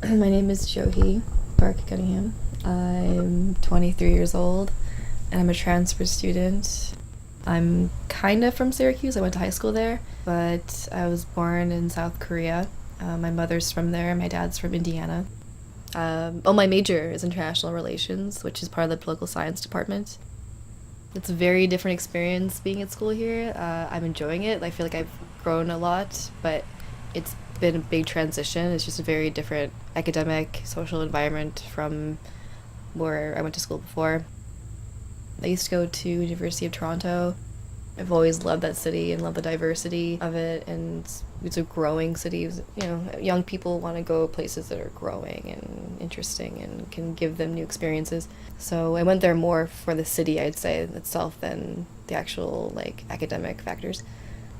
My name is Johee Park Cunningham. I'm 23 years old and I'm a transfer student. I'm kind of from Syracuse. I went to high school there, but I was born in South Korea. My mother's from there, my dad's from Indiana. My major is international relations, which is part of the political science department. It's a very different experience being at school here. I'm enjoying it. I feel like I've grown a lot, but it's been a big transition. It's just a very different academic, social environment from where I went to school before. I used to go to University of Toronto. I've always loved that city and loved the diversity of it, and it's a growing city. Young people want to go places that are growing and interesting and can give them new experiences. So I went there more for the city, I'd say, itself than the actual academic factors.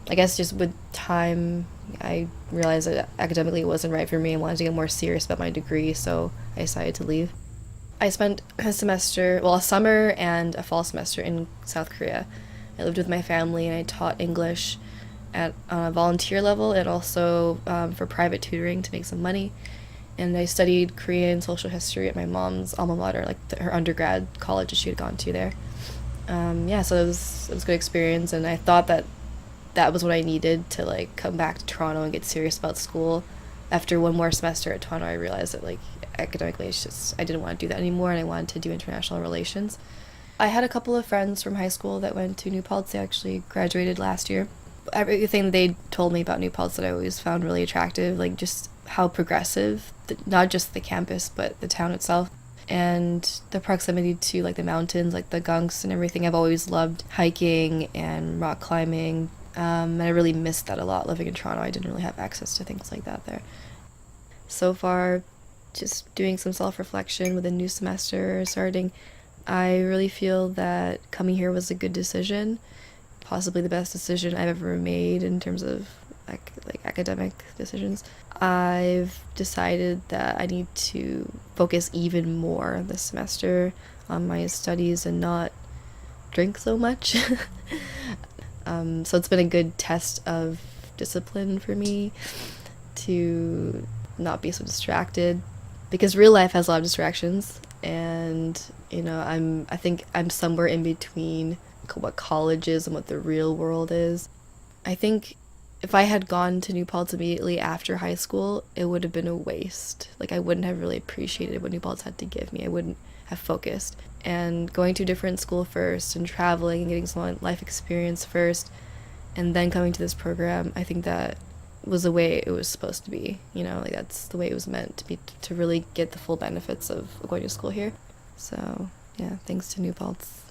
I guess just with time, I realized that academically it wasn't right for me. I wanted to get more serious about my degree, so I decided to leave. I spent a summer and a fall semester in South Korea. I lived with my family and I taught English on a volunteer level and also for private tutoring to make some money. And I studied Korean social history at my mom's alma mater, her undergrad college that she had gone to there. So it was a good experience, and I thought that was what I needed to come back to Toronto and get serious about school. After one more semester at Toronto, I realized that academically I didn't want to do that anymore, and I wanted to do international relations. I had a couple of friends from high school that went to New Paltz. They actually graduated last year. Everything they told me about New Paltz that I always found really attractive, just how progressive, not just the campus, but the town itself. And the proximity to the mountains, the gunks and everything. I've always loved hiking and rock climbing. And I really missed that a lot living in Toronto. I didn't really have access to things like that there. So far, just doing some self-reflection with a new semester starting, I really feel that coming here was a good decision, possibly the best decision I've ever made in terms of academic decisions. I've decided that I need to focus even more this semester on my studies and not drink so much. So it's been a good test of discipline for me to not be so distracted, because real life has a lot of distractions, and I think I'm somewhere in between what college is and what the real world is. I think if I had gone to New Paltz immediately after high school, it would have been a waste. I wouldn't have really appreciated what New Paltz had to give me. I wouldn't have focused. And going to a different school first and traveling and getting some life experience first and then coming to this program, I think that was the way it was supposed to be. That's the way it was meant to be, to really get the full benefits of going to school here. So, yeah, thanks to New Paltz.